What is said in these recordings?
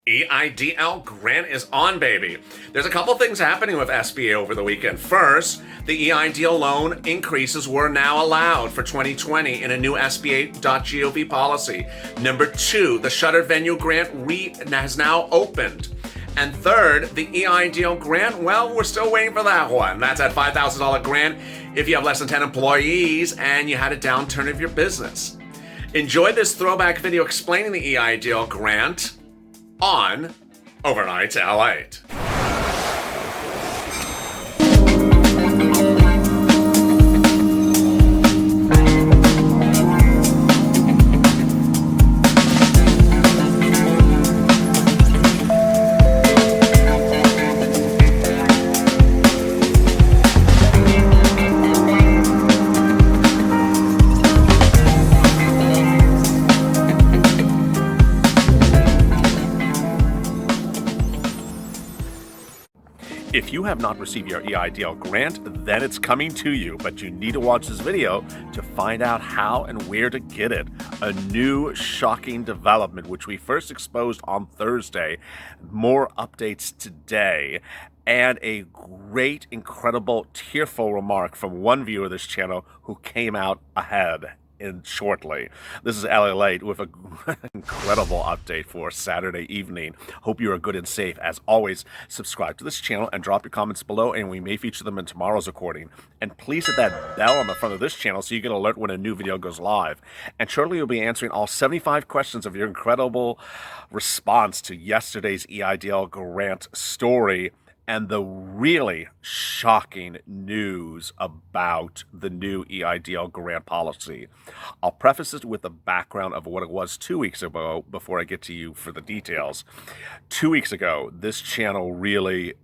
EIDL grant is on, baby. There's a couple things happening with SBA over the weekend. First, the EIDL loan increases were now allowed for 2020 in a new SBA.gov policy. Number two, the shuttered venue grant has now opened. And third, the EIDL grant, well, we're still waiting for that one. That's that $5,000 grant if you have less than 10 employees and you had a downturn of your business. Enjoy this throwback video explaining the EIDL grant on Overnight LALATE. If you have not received your EIDL grant, then it's coming to you, but you need to watch this video to find out how and where to get it. A new shocking development, which we first exposed on Thursday, more updates today, and a great, incredible, tearful remark from one viewer of this channel who came out ahead shortly. This is LALATE with an incredible update for Saturday evening. Hope you are good and safe. As always, subscribe to this channel and drop your comments below, and we may feature them in tomorrow's recording. And please hit that bell on the front of this channel so you get an alert when a new video goes live. And shortly we'll be answering all 75 questions of your incredible response to yesterday's EIDL grant story and the really shocking news about the new EIDL grant policy. I'll preface it with the background of what it was 2 weeks ago before I get to you for the details. 2 weeks ago, this channel really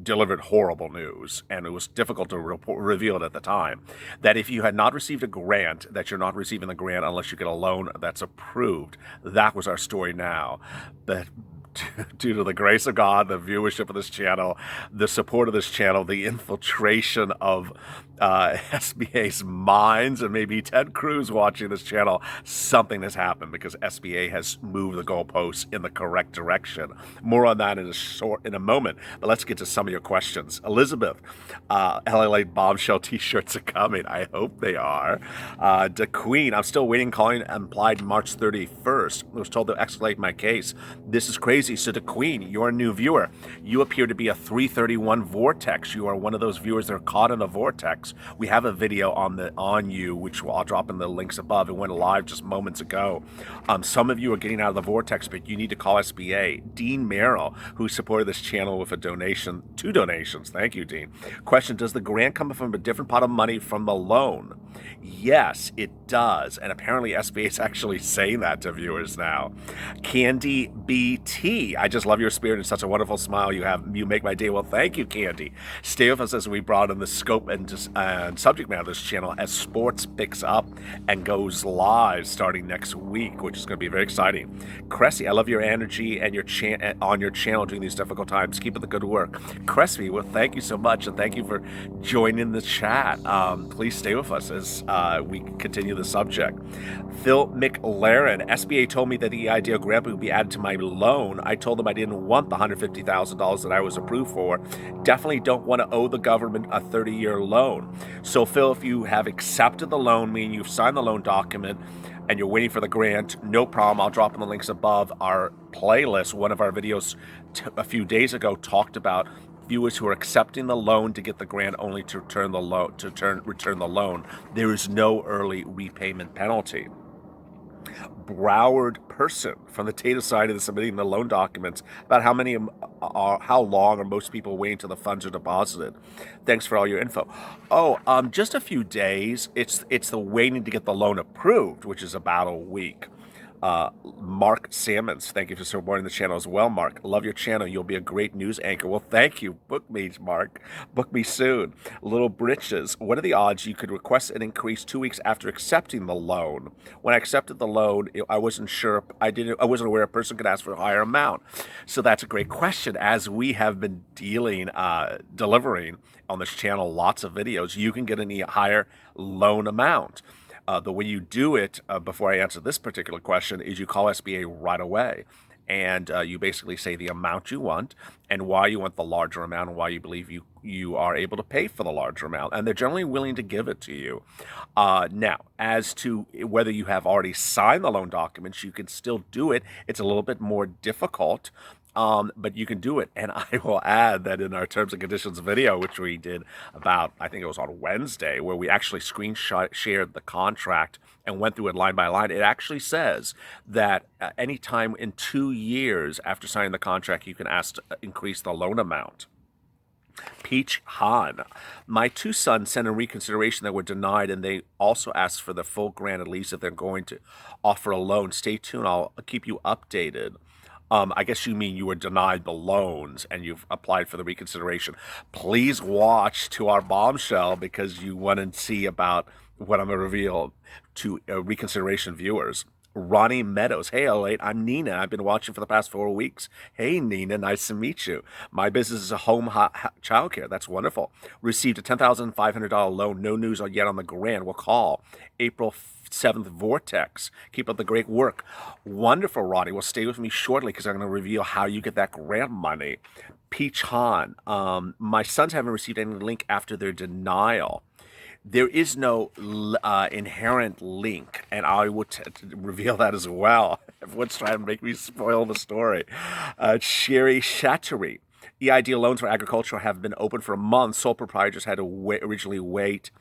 delivered horrible news, and it was difficult to reveal it at the time, that if you had not received a grant, that you're not receiving the grant unless you get a loan that's approved. That was our story now. But due to the grace of God, the viewership of this channel, the support of this channel, the infiltration of SBA's minds, and maybe Ted Cruz watching this channel, something has happened because SBA has moved the goalposts in the correct direction. More on that in a moment, but let's get to some of your questions. Elizabeth, LALATE bombshell t-shirts are coming. I hope they are. The Queen, I'm still waiting, calling implied March 31st. I was told to escalate my case. This is crazy. So the Queen, you're a new viewer. You appear to be a 331 vortex. You are one of those viewers that are caught in a vortex. We have a video on you, which I'll drop in the links above. It went live just moments ago. Some of you are getting out of the vortex, but you need to call SBA. Dean Merrill, who supported this channel with a donation, 2 donations. Thank you, Dean. Question, does the grant come from a different pot of money from the loan? Yes, it does. And apparently SBA is actually saying that to viewers now. Candy BT, I just love your spirit and such a wonderful smile you have. You make my day. Well, thank you, Candy. Stay with us as we broaden the scope and subject matter of this channel as sports picks up and goes live starting next week, which is going to be very exciting. Cressy, I love your energy and your on your channel during these difficult times. Keep up the good work. Cressy, well, thank you so much, and thank you for joining the chat. Please stay with us as we continue the subject. Phil McLaren, SBA told me that the EIDL grant would be added to my loan. I told them I didn't want the $150,000 that I was approved for. Definitely don't want to owe the government a 30-year loan. So Phil, if you have accepted the loan, meaning you've signed the loan document and you're waiting for the grant, no problem. I'll drop in the links above. Our playlist, one of our videos a few days ago, talked about viewers who are accepting the loan to get the grant only to return the loan. There is no early repayment penalty. Broward person from the Tater side of submitting the loan documents about how long are most people waiting till the funds are deposited. Thanks for all your info. Just a few days. It's the waiting to get the loan approved, which is about a week. Mark Sammons, thank you for supporting the channel as well, Mark. Love your channel. You'll be a great news anchor. Well, thank you. Book me, Mark. Book me soon. Little Britches, what are the odds you could request an increase 2 weeks after accepting the loan? When I accepted the loan, I wasn't sure. I wasn't aware a person could ask for a higher amount. So that's a great question. As we have been delivering on this channel lots of videos, you can get a higher loan amount. The way you do it, before I answer this particular question, is you call SBA right away. and you basically say the amount you want and why you want the larger amount and why you believe you are able to pay for the larger amount, and they're generally willing to give it to you. Now, as to whether you have already signed the loan documents, you can still do it. It's a little bit more difficult, but you can do it. And I will add that in our terms and conditions video, which we did about, I think it was on Wednesday, where we actually shared the contract and went through it line by line, it actually says that anytime in 2 years after signing the contract, you can ask to increase the loan amount. Peach Han. My two sons sent a reconsideration that were denied, and they also asked for the full grant at least if they're going to offer a loan. Stay tuned. I'll keep you updated. I guess you mean you were denied the loans and you've applied for the reconsideration. Please watch to our bombshell because you want to see about what I'm going to reveal to reconsideration viewers. Ronnie Meadows. Hey, LALATE, I'm Nina. I've been watching for the past 4 weeks. Hey, Nina, nice to meet you. My business is a home childcare. That's wonderful. Received a $10,500 loan. No news yet on the grant. We'll call April 7th Vortex. Keep up the great work. Wonderful, Ronnie. Well, stay with me shortly because I'm going to reveal how you get that grant money. Peach Han. My sons haven't received any link after their denial. There is no inherent link, and I would reveal that as well. Everyone's trying to make me spoil the story. Sherry Shattery. EIDL loans for agriculture have been open for a month. Sole proprietors had to originally wait.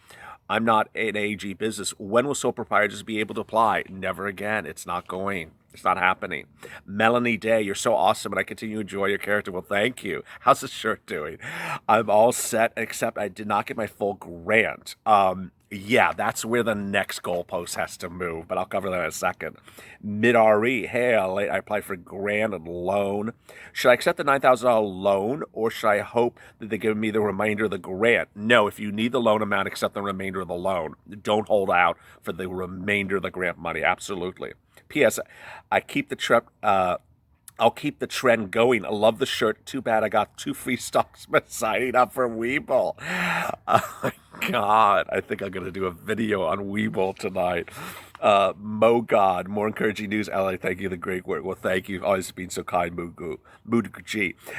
I'm not an AG business. When will sole proprietors be able to apply? Never again. It's not going. It's not happening. Melanie Day, you're so awesome, and I continue to enjoy your character. Well, thank you. How's the shirt doing? I'm all set, except I did not get my full grant. Yeah, that's where the next goalpost has to move, but I'll cover that in a second. Mid-RE, hey, I applied for a grant and loan. Should I accept the $9,000 loan, or should I hope that they give me the remainder of the grant? No, if you need the loan amount, accept the remainder of the loan. Don't hold out for the remainder of the grant money. Absolutely. P.S. I'll keep the trend going. I love the shirt. Too bad I got 2 free stocks by signing up for Webull. Oh my God. I think I'm going to do a video on Webull tonight. Mo God, more encouraging news. LA, thank you. The great work. Well, thank you. Always been so kind, Mugu.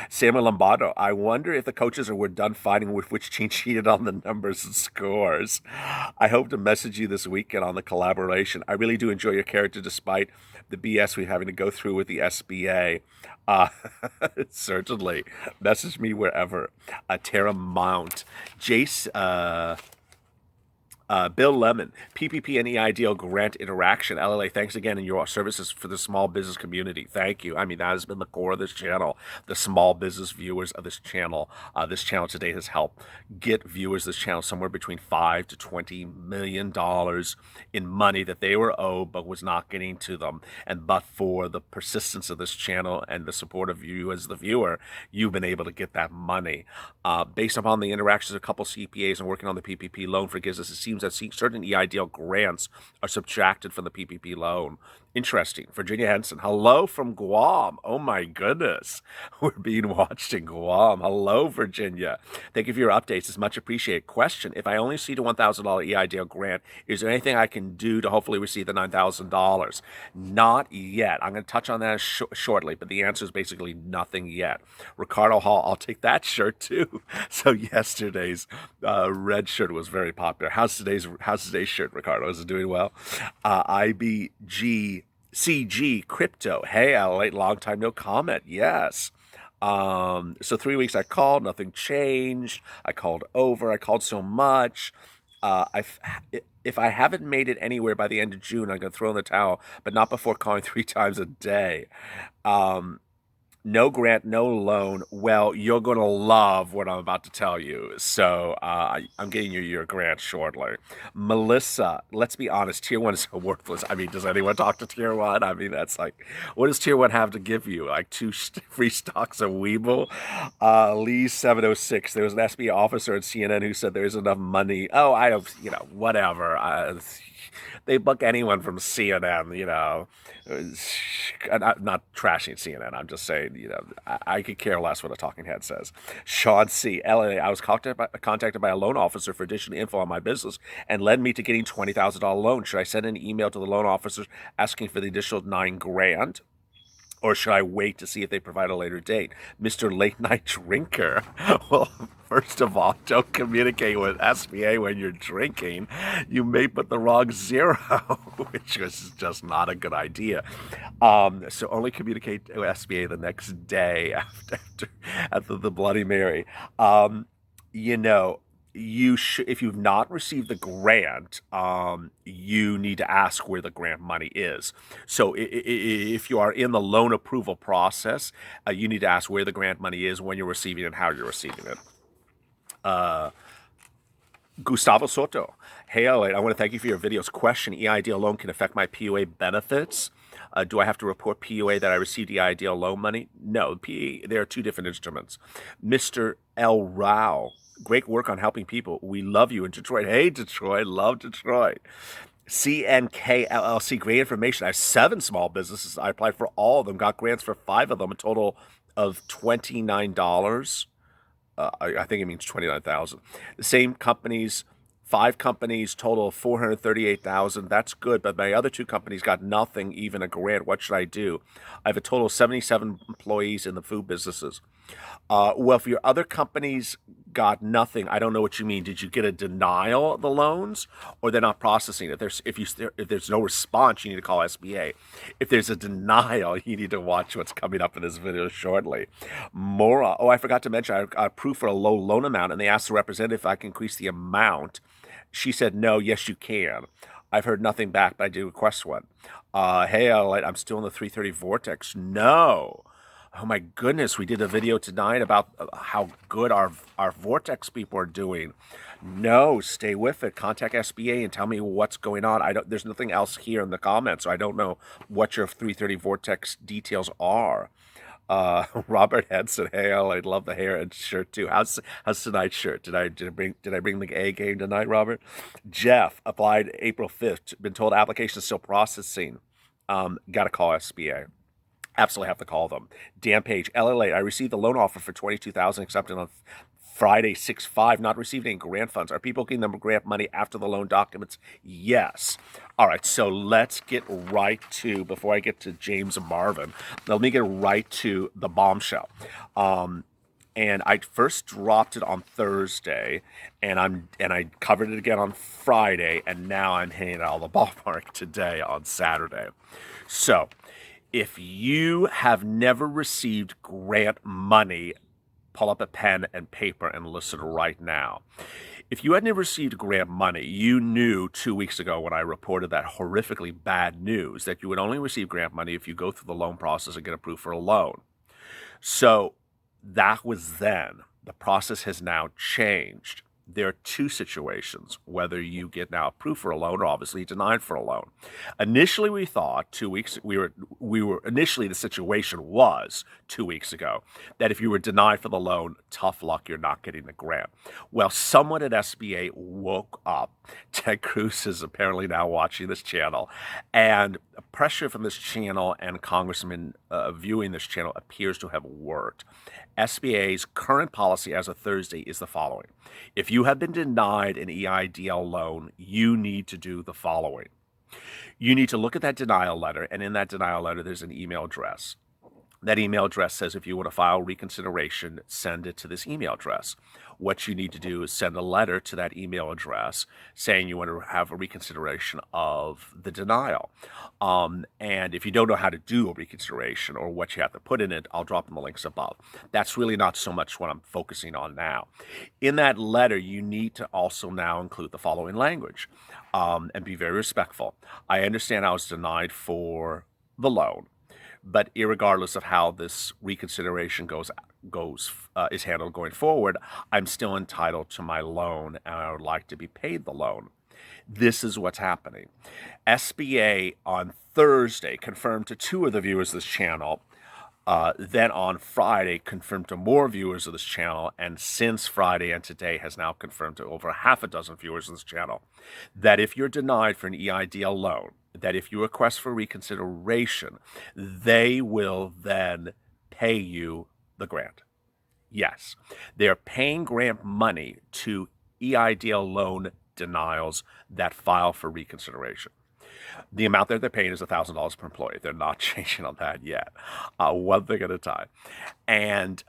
Samuel Lombardo, I wonder if the coaches were done fighting with which team cheated on the numbers and scores. I hope to message you this weekend on the collaboration. I really do enjoy your character despite the BS we're having to go through with the SBA. Certainly. Message me wherever. Tara Mount. Jace, Bill Lemon, PPP and EIDL grant interaction. LLA, thanks again in your services for the small business community. Thank you. I mean, that has been the core of this channel, the small business viewers of this channel. This channel today has helped get viewers of this channel somewhere between $5 to $20 million in money that they were owed but was not getting to them. And but for the persistence of this channel and the support of you as the viewer, you've been able to get that money. Based upon the interactions of a couple CPAs and working on the PPP loan forgiveness, it seems that certain EIDL grants are subtracted from the PPP loan. Interesting. Virginia Henson, hello from Guam. Oh my goodness. We're being watched in Guam. Hello, Virginia. Thank you for your updates. It's much appreciated. Question, if I only receive a $1,000 EIDL grant, is there anything I can do to hopefully receive the $9,000? Not yet. I'm going to touch on that shortly, but the answer is basically nothing yet. Ricardo Hall, I'll take that shirt too. So yesterday's red shirt was very popular. How's today's shirt, Ricardo? Is it doing well? CG Crypto. Hey, LA, long time no comment. Yes. So 3 weeks I called, nothing changed. I called over. I called so much. If I haven't made it anywhere by the end of June, I'm going to throw in the towel, but not before calling 3 times a day. No grant, no loan. Well, you're going to love what I'm about to tell you. So I'm getting you your grant shortly. Melissa, let's be honest, Tier 1 is so worthless. I mean, does anyone talk to Tier 1? I mean, that's like, what does Tier 1 have to give you? Like 2 free stocks of Webull? Lee 706, there was an SBA officer at CNN who said there's enough money. Oh, I don't, whatever. They book anyone from CNN, not trashing CNN. I'm just saying, I could care less what a talking head says. Sean C. LA, I was contacted by a loan officer for additional info on my business and led me to getting $20,000 loan. Should I send an email to the loan officer asking for the additional $9,000? Or should I wait to see if they provide a later date? Mr. Late Night Drinker. Well, first of all, don't communicate with SBA when you're drinking. You may put the wrong zero, which is just not a good idea. So only communicate with SBA the next day after the Bloody Mary. You know, you should, if you've not received the grant, you need to ask where the grant money is. So if you are in the loan approval process, you need to ask where the grant money is, when you're receiving it, and how you're receiving it. Gustavo Soto. Hey, LALATE, I want to thank you for your videos. Question: EIDL loan can affect my PUA benefits. Do I have to report PUA that I received EIDL loan money? No, there are two different instruments. Mr. L. Rao. Great work on helping people. We love you in Detroit. Hey, Detroit. Love Detroit. CNK LLC. Great information. I have 7 small businesses. I applied for all of them. Got grants for 5 of them. A total of $29. I think it means 29,000. The same companies, 5 companies, total of 438,000. That's good, but my other 2 companies got nothing, even a grant. What should I do? I have a total of 77 employees in the food businesses. Well, if your other companies got nothing, I don't know what you mean. Did you get a denial of the loans, or they're not processing it? If there's no response, you need to call SBA. If there's a denial, you need to watch what's coming up in this video shortly. Mora, I forgot to mention, I got approved for a low loan amount, and they asked the representative if I can increase the amount. She said, no, yes, you can. I've heard nothing back, but I did request one. Hey, I'm still in the 330 vortex. No. Oh my goodness, we did a video tonight about how good our vortex people are doing. No, stay with it. Contact SBA and tell me what's going on. There's nothing else here in the comments, so I don't know what your 330 vortex details are. Robert Henson, hey, I love the hair and shirt too. How's tonight's shirt? Did I bring the A game tonight, Robert? Jeff applied April 5th. Been told application is still processing. Got to call SBA. Absolutely have to call them. Dan Page, LALATE, I received the loan offer for $22,000 accepted on Friday, 6/5, not received any grant funds. Are people getting the grant money after the loan documents? Yes. All right, so let's get right to, before I get to James and Marvin, let me get right to the bombshell. And I first dropped it on Thursday, and I covered it again on Friday, and now I'm hitting it out of the ballpark today on Saturday. So, if you have never received grant money, pull up a pen and paper and listen right now. If you had never received grant money, you knew 2 weeks ago when I reported that horrifically bad news that you would only receive grant money if you go through the loan process and get approved for a loan. So that was then. The process has now changed. There are 2 situations, whether you get now approved for a loan or obviously denied for a loan. Initially, we thought 2 weeks, initially the situation was 2 weeks ago that if you were denied for the loan, tough luck, you're not getting the grant. Well, someone at SBA woke up. Ted Cruz is apparently now watching this channel, and pressure from this channel and congressmen viewing this channel appears to have worked. SBA's current policy as of Thursday is the following. If you have been denied an EIDL loan, you need to do the following. You need to look at that denial letter, and in that denial letter, there's an email address. That email address says if you want to file reconsideration, send it to this email address. What you need to do is send a letter to that email address saying you want to have a reconsideration of the denial. And if you don't know how to do a reconsideration or what you have to put in it, I'll drop in the links above. That's really not so much what I'm focusing on now. In that letter, you need to also now include the following language and be very respectful. I understand I was denied for the loan, but irregardless of how this reconsideration is handled going forward, I'm still entitled to my loan, and I would like to be paid the loan. This is what's happening. SBA on Thursday confirmed to 2 of the viewers of this channel. Then on Friday confirmed to more viewers of this channel, and since Friday and today has now confirmed to over 6 viewers of this channel that if you're denied for an EIDL loan, that if you request for reconsideration, they will then pay you the grant. Yes, they're paying grant money to EIDL loan denials that file for reconsideration. The amount that they're paying is $1,000 per employee. They're not changing on that yet. One thing at a time. And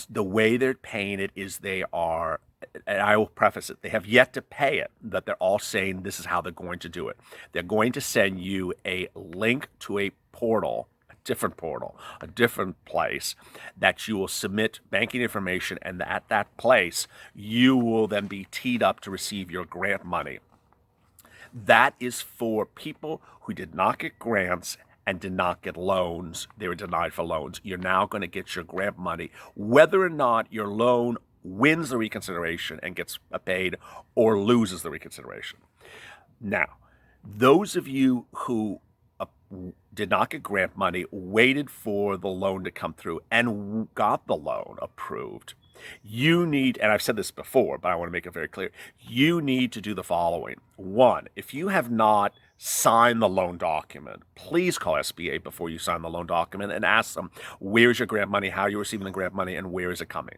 the way they're paying it is they are, and I will preface it, they have yet to pay it, but they're all saying this is how they're going to do it. They're going to send you a link to a portal, a different place that you will submit banking information, and at that place, you will then be teed up to receive your grant money. That is for people who did not get grants and did not get loans. They were denied for loans. You're now going to get your grant money, whether or not your loan wins the reconsideration and gets paid or loses the reconsideration. Now, those of you who did not get grant money, waited for the loan to come through and got the loan approved, you need, and I've said this before, but I want to make it very clear, you need to do the following. One, if you have not signed the loan document, please call SBA before you sign the loan document and ask them, where's your grant money, how are you receiving the grant money, and where is it coming?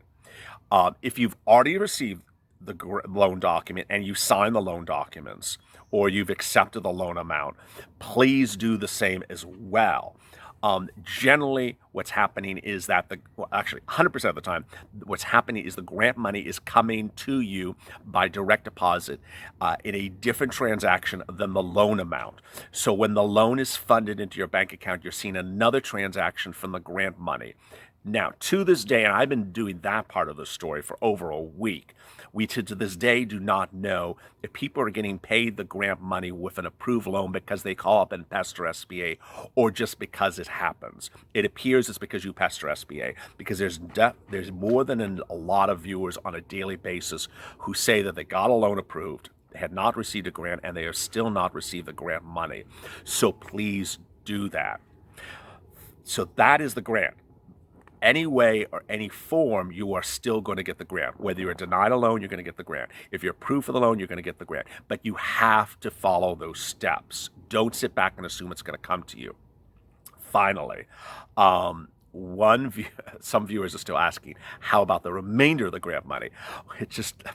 If you've already received the loan document and you sign the loan documents, or you've accepted the loan amount, please do the same as well. Generally, what's happening is that actually 100% of the time, what's happening is the grant money is coming to you by direct deposit in a different transaction than the loan amount. So when the loan is funded into your bank account, you're seeing another transaction from the grant money. Now, to this day, and I've been doing that part of the story for over a week, we to this day do not know if people are getting paid the grant money with an approved loan because they call up and pester SBA or just because it happens. It appears it's because you pester SBA, because there's more than a lot of viewers on a daily basis who say that they got a loan approved, they had not received a grant, and they are still not received the grant money. So please do that. So that is the grant. Any way or any form, you are still going to get the grant. Whether you're denied a loan, you're going to get the grant. If you're approved for the loan, you're going to get the grant. But you have to follow those steps. Don't sit back and assume it's going to come to you. Finally, some viewers are still asking, how about the remainder of the grant money?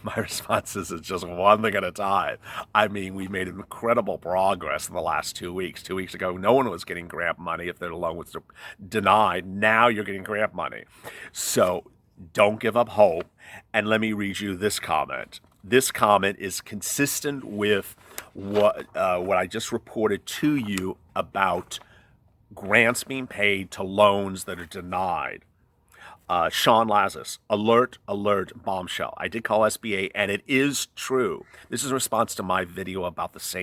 My response is it's just one thing at a time. I mean, we made incredible progress in the last 2 weeks. 2 weeks ago, no one was getting grant money if their loan was denied. Now you're getting grant money. So don't give up hope. And let me read you this comment. This comment is consistent with what I just reported to you about grants being paid to loans that are denied. Sean Lazarus, alert, bombshell. I did call SBA, and it is true. This is a response to my video about this,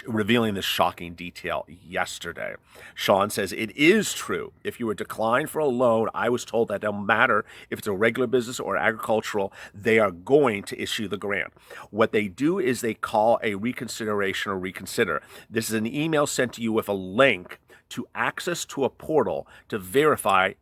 revealing this shocking detail yesterday. Sean says, it is true. If you were declined for a loan, I was told that no matter if it's a regular business or agricultural, they are going to issue the grant. What they do is they call a reconsideration or reconsider. This is an email sent to you with a link to access to a portal to verify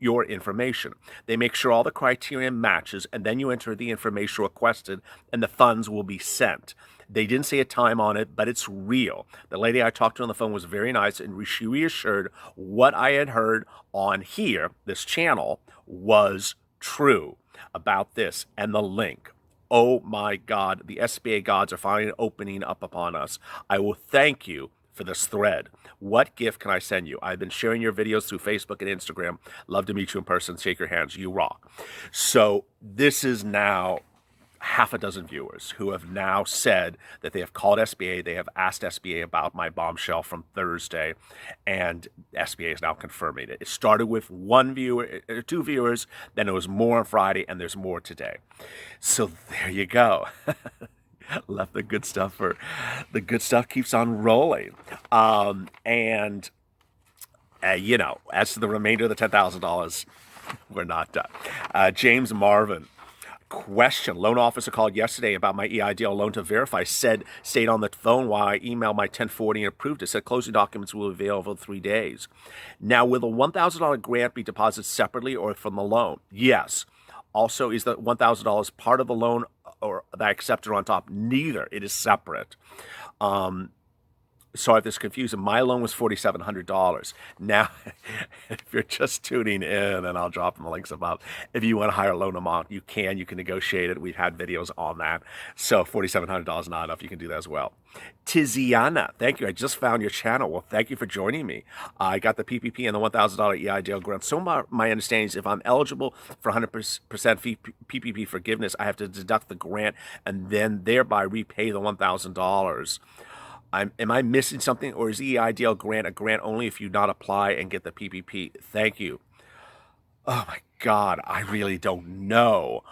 your information. They make sure all the criteria matches, and then you enter the information requested, and the funds will be sent. They didn't say a time on it, but it's real. The lady I talked to on the phone was very nice, and she reassured what I had heard on here, this channel, was true about this and the link. Oh my God, the SBA gods are finally opening up upon us. I will thank you for this thread. What gift can I send you? I've been sharing your videos through Facebook and Instagram. Love to meet you in person. Shake your hands. You rock. So this is now half a dozen viewers who have now said that they have called SBA. They have asked SBA about my bombshell from Thursday, and SBA is now confirming it. It started with one viewer, two viewers, then it was more on Friday, and there's more today. So there you go. Left the good stuff for the good stuff keeps on rolling. As to the remainder of the $10,000, we're not done. James Marvin. Question. Loan officer called yesterday about my EIDL loan to verify. Stayed on the phone while I emailed my 1040 and approved it. Said closing documents will be available in 3 days. Now, will the $1,000 grant be deposited separately or from the loan? Yes. Also, is the $1,000 part of the loan or that I accepted on top? Neither. It is separate. sorry if this is confusing, my loan was $4,700. Now, if you're just tuning in, and I'll drop in the links above, if you want a higher loan amount, you can negotiate it. We've had videos on that. So $4,700 not enough, you can do that as well. Tiziana, thank you. I just found your channel. Well, thank you for joining me. I got the PPP and the $1,000 EIDL grant. So my understanding is if I'm eligible for 100% PPP forgiveness, I have to deduct the grant and then thereby repay the $1,000. Am I missing something, or is the EIDL grant a grant only if you not apply and get the PPP? Thank you. Oh my God, I really don't know.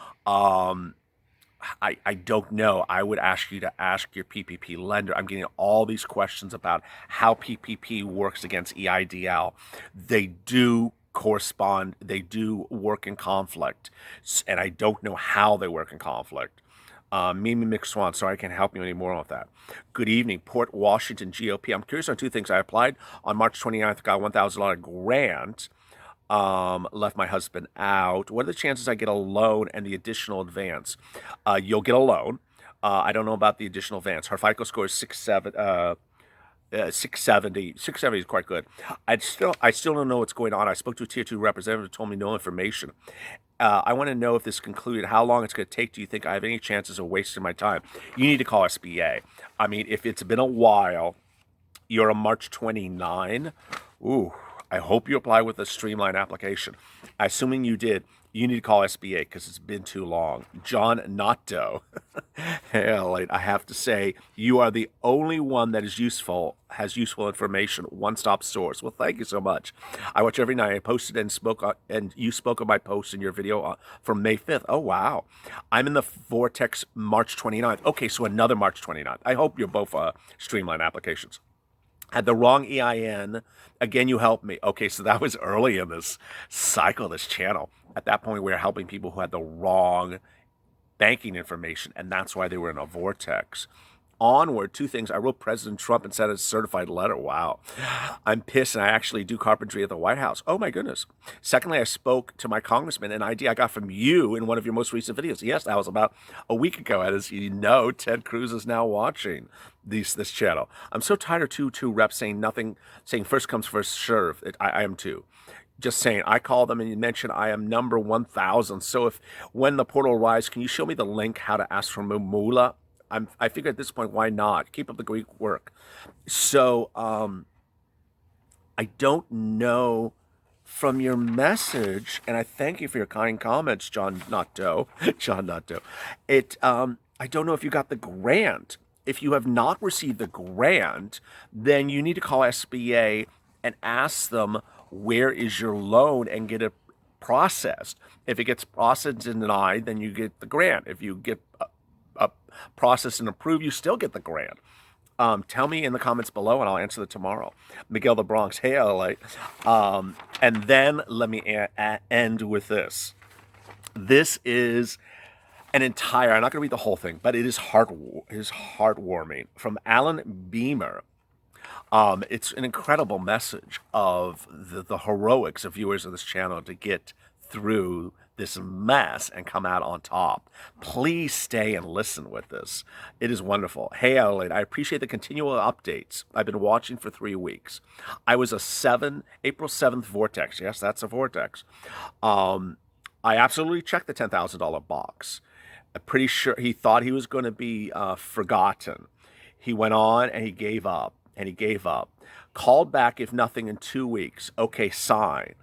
I don't know. I would ask you to ask your PPP lender. I'm getting all these questions about how PPP works against EIDL. They do correspond. They do work in conflict, and I don't know how they work in conflict. Mimi McSwan, sorry I can't help you anymore with that. Good evening, Port Washington GOP. I'm curious on two things. I applied on March 29th, got a $1,000 grant, left my husband out. What are the chances I get a loan and the additional advance? You'll get a loan. I don't know about the additional advance. Her FICO score is 670. 670 is quite good. I still don't know what's going on. I spoke to a tier 2 representative who told me no information. I want to know if this concluded, how long it's going to take. Do you think I have any chances of wasting my time? You need to call SBA. I mean, if it's been a while, you're a March 29. Ooh, I hope you apply with a streamlined application. Assuming you did, you need to call SBA because it's been too long. John Notto. Hell, I have to say, you are the only one that is useful, has useful information, one-stop source. Well, thank you so much. I watch every night. I posted and spoke, and you spoke on my post in your video from May 5th. Oh, wow. I'm in the Vortex March 29th. Okay, so another March 29th. I hope you're both streamlined applications. Had the wrong EIN. Again, you helped me. Okay, so that was early in this cycle, this channel. At that point, we were helping people who had the wrong banking information, and that's why they were in a vortex. Onward, two things. I wrote President Trump and sent a certified letter. Wow. I'm pissed, and I actually do carpentry at the White House. Oh, my goodness. Secondly, I spoke to my congressman, an idea I got from you in one of your most recent videos. Yes, that was about a week ago. And as you know, Ted Cruz is now watching this channel. I'm so tired of two reps saying nothing, saying first comes, first serve. I am too. Just saying, I call them and you mentioned I am number 1,000. So if when the portal arrives, can you show me the link how to ask for Moolah? I figure at this point, why not? Keep up the great work. So I don't know from your message, and I thank you for your kind comments, John Notto. John Notto. I don't know if you got the grant. If you have not received the grant, then you need to call SBA and ask them, where is your loan, and get it processed. If it gets processed and denied, then you get the grant. If you get processed and approved, you still get the grant. Tell me in the comments below, and I'll answer it tomorrow. Miguel the Bronx, hey LA. And then let me end with this. This is an entire, I'm not going to read the whole thing, but it is heartwarming. From Alan Beamer. It's an incredible message of the heroics of viewers of this channel to get through this mess and come out on top. Please stay and listen with this. It is wonderful. Hey, LALATE, I appreciate the continual updates. I've been watching for 3 weeks. I was April 7th vortex. Yes, that's a vortex. I absolutely checked the $10,000 box. I'm pretty sure he thought he was going to be forgotten. He went on and he gave up. Called back, if nothing, in 2 weeks. Okay, sign.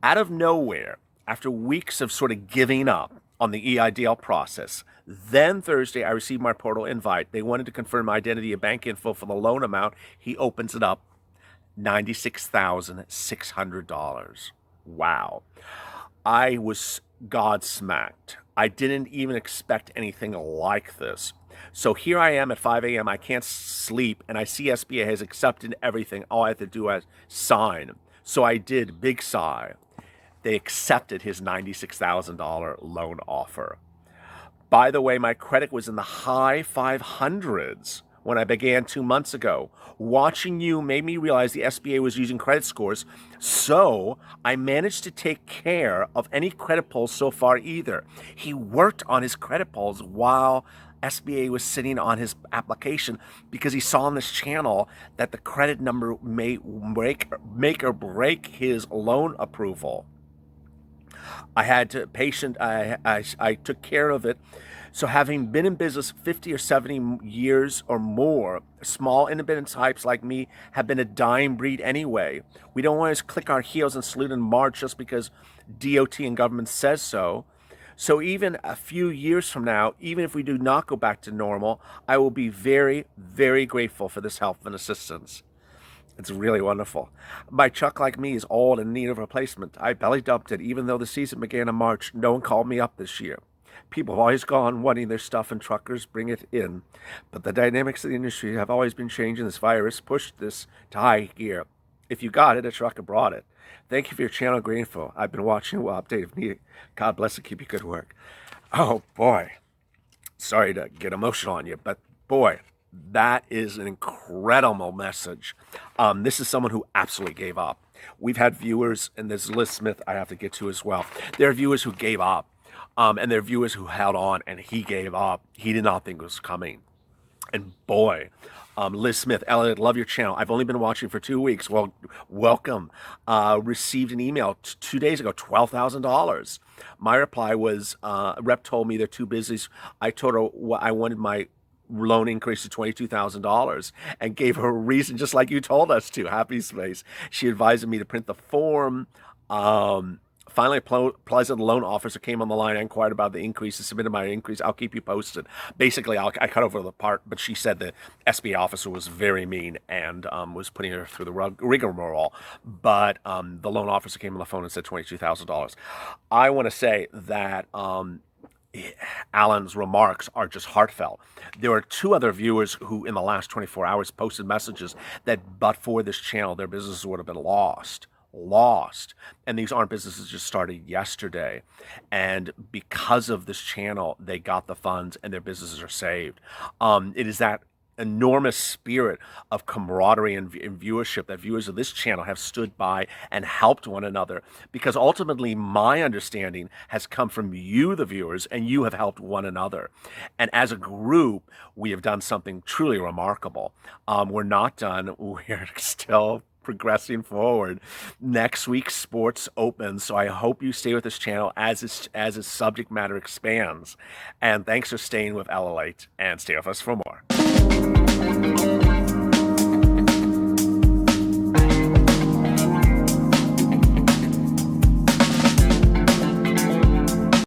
Out of nowhere, after weeks of sort of giving up on the EIDL process, then Thursday I received my portal invite. They wanted to confirm my identity and bank info for the loan amount. He opens it up, $96,600. Wow. I was godsmacked. I didn't even expect anything like this. So here I am at 5 a.m. I can't sleep, and I see SBA has accepted everything. All I have to do is sign. So I did. Big sigh. They accepted his $96,000 loan offer. By the way, my credit was in the high 500s. when I began 2 months ago. Watching you made me realize the SBA was using credit scores, so I managed to take care of any credit pulls so far either. He worked on his credit pulls while SBA was sitting on his application because he saw on this channel that the credit number may make or break his loan approval. I had to I took care of it. So having been in business 50 or 70 years or more, small independent types like me have been a dying breed anyway. We don't always click our heels and salute and march just because DOT and government says so. So even a few years from now, even if we do not go back to normal, I will be very, very grateful for this help and assistance. It's really wonderful. My truck, like me, is old and in need of replacement. I belly dumped it, even though the season began in March. No one called me up this year. People have always gone wanting their stuff and truckers bring it in. But the dynamics of the industry have always been changing. This virus pushed this to high gear. If you got it, a trucker brought it. Thank you for your channel, great info. I've been watching. Well, update me. God bless and keep you good work. Oh, boy. Sorry to get emotional on you, but boy, that is an incredible message. This is someone who absolutely gave up. We've had viewers, and there's Liz Smith I have to get to as well. There are viewers who gave up, and there are viewers who held on, and he gave up. He did not think it was coming. And boy, Liz Smith, Elliot, love your channel. I've only been watching for 2 weeks. Well, welcome. Received an email 2 days ago, $12,000. My reply was, rep told me they're too busy. I told her I wanted my loan increase to $22,000 and gave her a reason, just like you told us to. Happy space. She advised me to print the form. Finally, a pleasant loan officer came on the line. I inquired about the increase and submitted my increase. I'll keep you posted. Basically, I cut over the part, but she said the SBA officer was very mean and was putting her through the rigmarole. But the loan officer came on the phone and said $22,000. I want to say that Alan's remarks are just heartfelt. There are 2 other viewers who in the last 24 hours posted messages that but for this channel, their businesses would have been lost. And these aren't businesses just started yesterday, and because of this channel they got the funds and their businesses are saved. It is that enormous spirit of camaraderie and viewership that viewers of this channel have stood by and helped one another, because ultimately my understanding has come from you, the viewers, and you have helped one another, and as a group we have done something truly remarkable. We're not done. We're still progressing forward. Next week sports opens, so I hope you stay with this channel as its subject matter expands. And thanks for staying with LALATE, and stay with us for more.